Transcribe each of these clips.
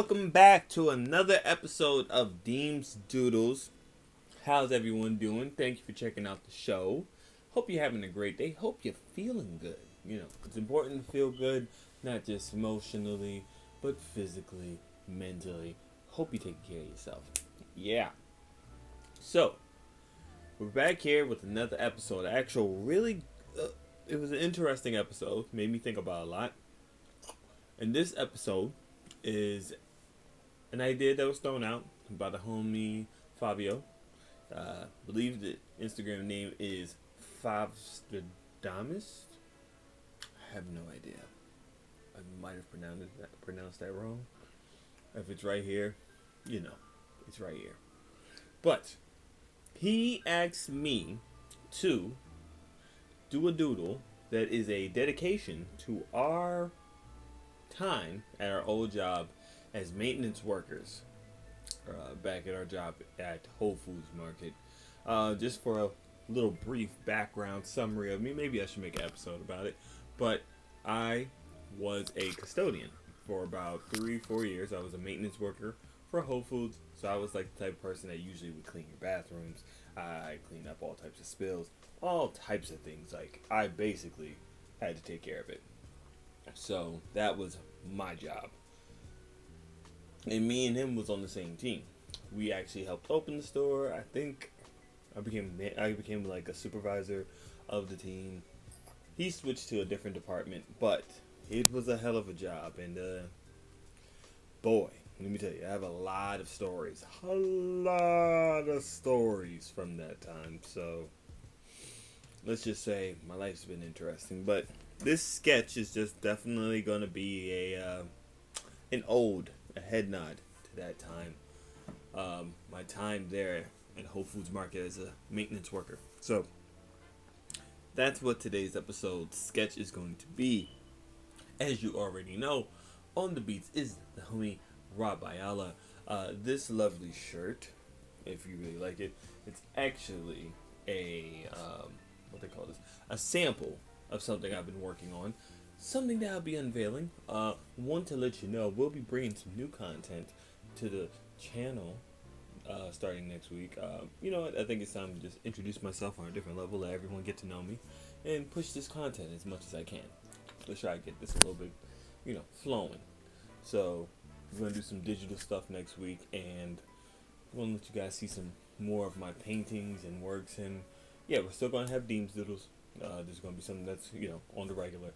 welcome back to another episode of Deem's Doodles. How's everyone doing? Thank you for checking out the show. Hope you're having a great day. Hope you're feeling good. It's important to feel good, not just emotionally, but physically, mentally. Hope you're taking care of yourself. Yeah. So, we're back here with another episode. It was an interesting episode. Made me think about a lot. And this episode is an idea that was thrown out by the homie Fabio. I believe the Instagram name is Favstradamus. I have no idea. I might have pronounced that wrong. If it's right here, it's right here. But he asked me to do a doodle that is a dedication to our time at our old job as maintenance workers back at our job at Whole Foods Market. Just for a little brief background summary of me, maybe I should make an episode about it, but I was a custodian for about 3-4 years. I was a maintenance worker for Whole Foods, so I was like the type of person that usually would clean your bathrooms. I cleaned up all types of spills, all types of things. Like, I basically had to take care of it. So that was my job. And me and him was on the same team. We actually helped open the store. I think I became like a supervisor of the team. He switched to a different department, but it was a hell of a job. And boy, let me tell you, I have a lot of stories. A lot of stories from that time. So let's just say my life's been interesting. But this sketch is just definitely going to be an ode, a head nod to that time. My time there at Whole Foods Market as a maintenance worker. So that's what today's episode sketch is going to be. As you already know, on the beats is the homie Rob Ayala. This lovely shirt, if you really like it, it's actually a a sample of something I've been working on, something that I'll be unveiling. Want to let you know we'll be bringing some new content to the channel starting next week. You know what? I think it's time to just introduce myself on a different level, let everyone get to know me, and push this content as much as I can. Let's try to get this a little bit, flowing. So we're gonna do some digital stuff next week, and we're gonna let you guys see some more of my paintings and works. And yeah, we're still gonna have Deem's Doodles. There's gonna be something that's on the regular,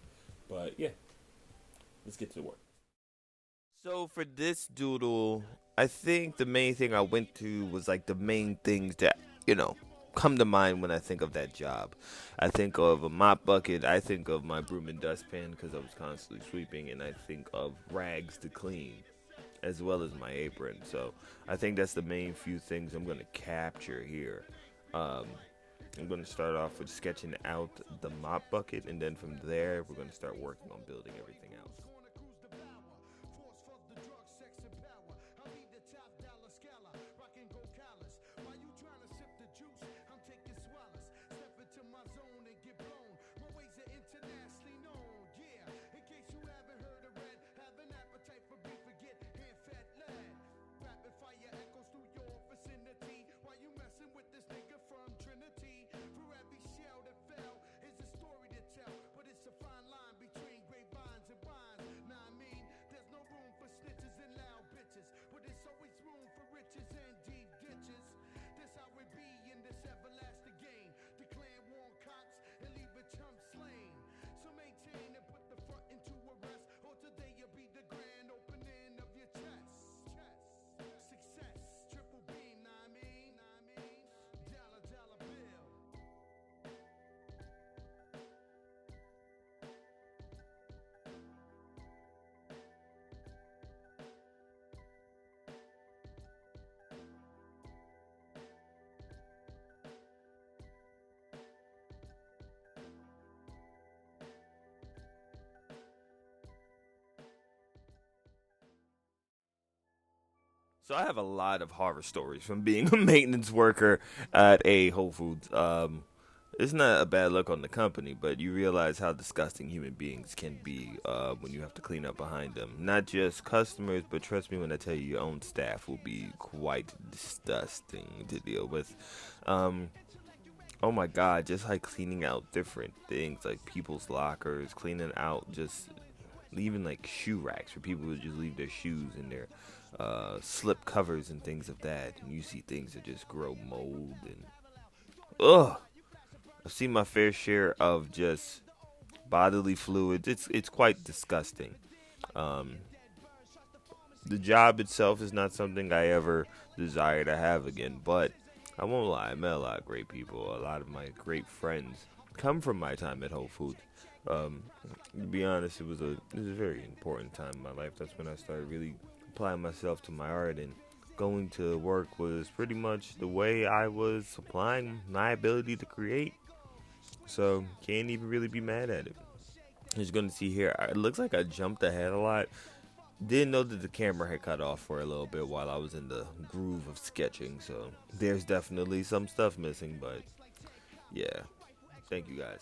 but yeah, let's get to the work. So for this doodle, I think the main thing I went to was like the main things that come to mind when I think of that job. I think of a mop bucket. I think of my broom and dustpan because I was constantly sweeping, and I think of rags to clean, as well as my apron. So I think that's the main few things I'm gonna capture here. I'm going to start off with sketching out the mop bucket, and then from there, we're going to start working on building everything else. So I have a lot of horror stories from being a maintenance worker at a Whole Foods. It's not a bad look on the company, but you realize how disgusting human beings can be when you have to clean up behind them. Not just customers, but trust me when I tell you, your own staff will be quite disgusting to deal with. Um, oh my God, just like cleaning out different things, like people's lockers, cleaning out just leaving like shoe racks where people would just leave their shoes and their slip covers and things of that. And you see things that just grow mold and ugh. I've seen my fair share of just bodily fluids. It's quite disgusting. Um, the job itself is not something I ever desire to have again, but I won't lie. I met a lot of great people. A lot of my great friends come from my time at Whole Foods. Um, to be honest, it was a very important time in my life. That's when I started really applying myself to my art, and going to work was pretty much the way I was applying my ability to create. So can't even really be mad at it. As you're gonna see here, it looks like I jumped ahead a lot. Didn't know that the camera had cut off for a little bit while I was in the groove of sketching. So there's definitely some stuff missing, but yeah. Thank you guys.